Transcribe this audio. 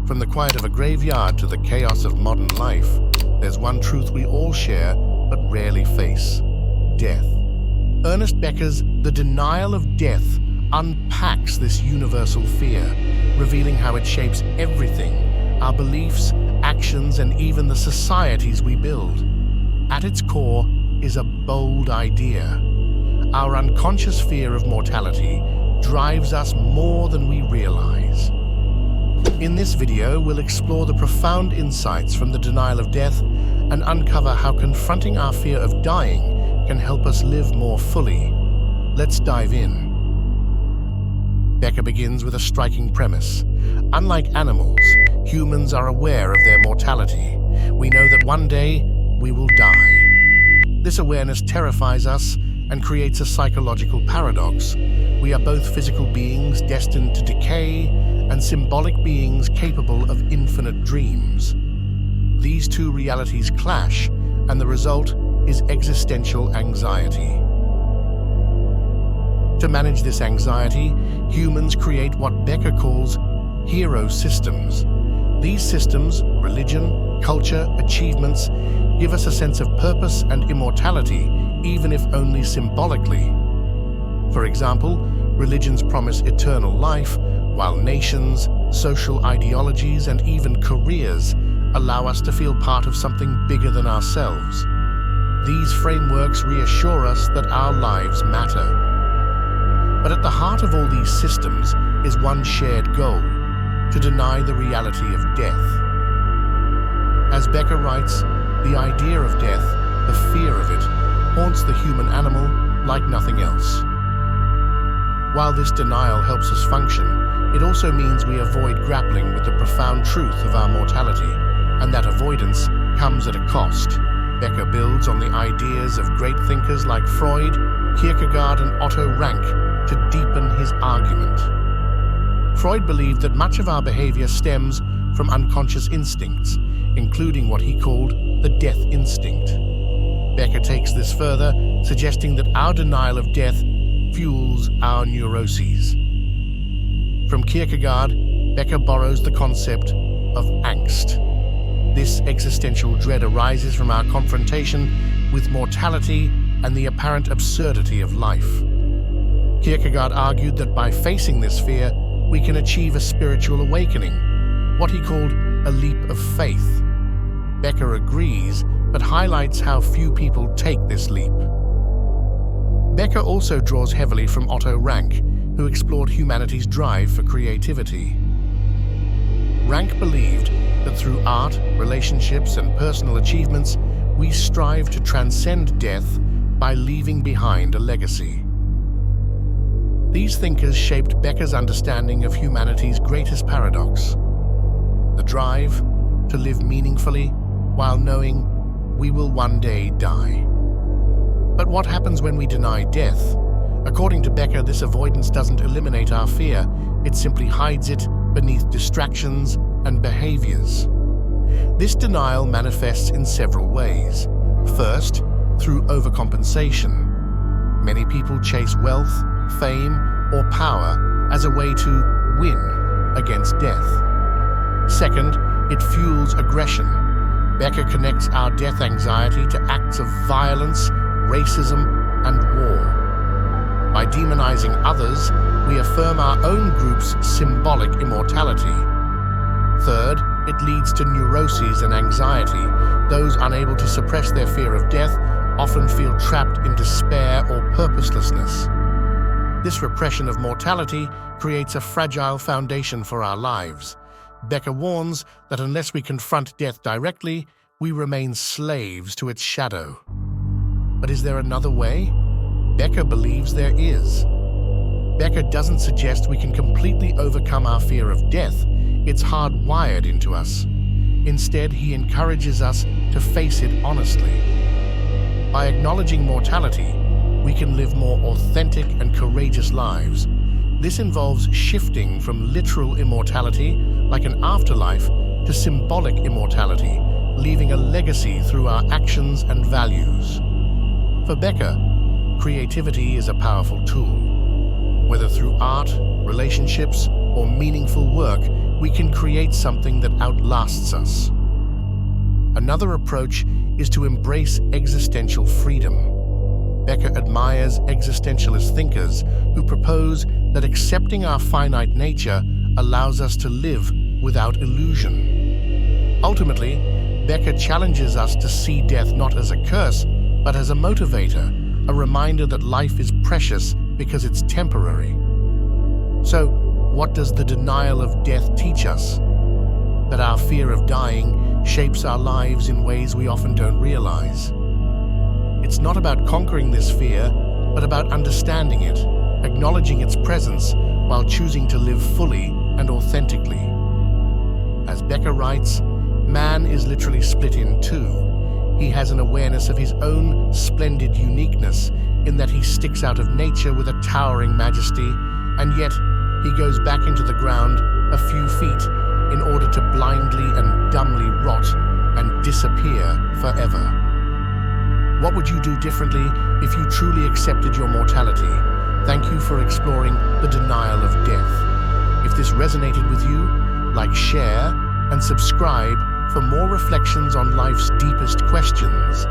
From the quiet of a graveyard to the chaos of modern life, there's one truth we all share but rarely face: death. Ernest Becker's The Denial of Death unpacks this universal fear, revealing how it shapes everything: our beliefs, actions, and even the societies we build. At its core is a bold idea. Our unconscious fear of mortality drives us more than we realize. In this video, we'll explore the profound insights from the denial of death and uncover how confronting our fear of dying can help us live more fully. Let's dive in. Becker begins with a striking premise. Unlike animals, humans are aware of their mortality. We know that one day we will die. This awareness terrifies us and creates a psychological paradox. We are both physical beings destined to decay and symbolic beings capable of infinite dreams. These two realities clash, and the result is existential anxiety. To manage this anxiety, humans create what Becker calls hero systems. These systems, religion, culture, achievements, give us a sense of purpose and immortality, even if only symbolically. For example, religions promise eternal life, while nations, social ideologies, and even careers allow us to feel part of something bigger than ourselves. These frameworks reassure us that our lives matter. But at the heart of all these systems is one shared goal: to deny the reality of death. As Becker writes, the idea of death, the fear of it, haunts the human animal like nothing else. While this denial helps us function, it also means we avoid grappling with the profound truth of our mortality, and that avoidance comes at a cost. Becker builds on the ideas of great thinkers like Freud, Kierkegaard, and Otto Rank to deepen his argument. Freud believed that much of our behavior stems from unconscious instincts, including what he called the death instinct. Becker takes this further, suggesting that our denial of death fuels our neuroses. From Kierkegaard, Becker borrows the concept of angst. This existential dread arises from our confrontation with mortality and the apparent absurdity of life. Kierkegaard argued that by facing this fear, we can achieve a spiritual awakening, what he called a leap of faith. Becker agrees, but highlights how few people take this leap. Becker also draws heavily from Otto Rank, who explored humanity's drive for creativity. Rank believed that through art, relationships, and personal achievements, we strive to transcend death by leaving behind a legacy. These thinkers shaped Becker's understanding of humanity's greatest paradox: the drive to live meaningfully while knowing we will one day die. But what happens when we deny death? According to Becker, this avoidance doesn't eliminate our fear, it simply hides it beneath distractions and behaviors. This denial manifests in several ways. First, through overcompensation. Many people chase wealth, fame, or power as a way to win against death. Second, it fuels aggression. Becker connects our death anxiety to acts of violence, racism, and war. By demonizing others, we affirm our own group's symbolic immortality. Third, it leads to neuroses and anxiety. Those unable to suppress their fear of death often feel trapped in despair or purposelessness. This repression of mortality creates a fragile foundation for our lives. Becker warns that unless we confront death directly, we remain slaves to its shadow. But is there another way? Becker believes there is. Becker doesn't suggest we can completely overcome our fear of death. It's hardwired into us. Instead, he encourages us to face it honestly. By acknowledging mortality, we can live more authentic and courageous lives. This involves shifting from literal immortality, like an afterlife, to symbolic immortality, leaving a legacy through our actions and values. For Becker, creativity is a powerful tool. Whether through art, relationships, or meaningful work, we can create something that outlasts us. Another approach is to embrace existential freedom. Becker admires existentialist thinkers who propose that accepting our finite nature allows us to live without illusion. Ultimately, Becker challenges us to see death not as a curse, but as a motivator, a reminder that life is precious because it's temporary. So, what does the denial of death teach us? That our fear of dying shapes our lives in ways we often don't realize. It's not about conquering this fear, but about understanding it, acknowledging its presence, while choosing to live fully and authentically. As Becker writes, man is literally split in two. He has an awareness of his own splendid uniqueness in that he sticks out of nature with a towering majesty, and yet he goes back into the ground a few feet in order to blindly and dumbly rot and disappear forever. What would you do differently if you truly accepted your mortality? Thank you for exploring the denial of death. If this resonated with you, like, share, and subscribe for more reflections on life's deepest questions.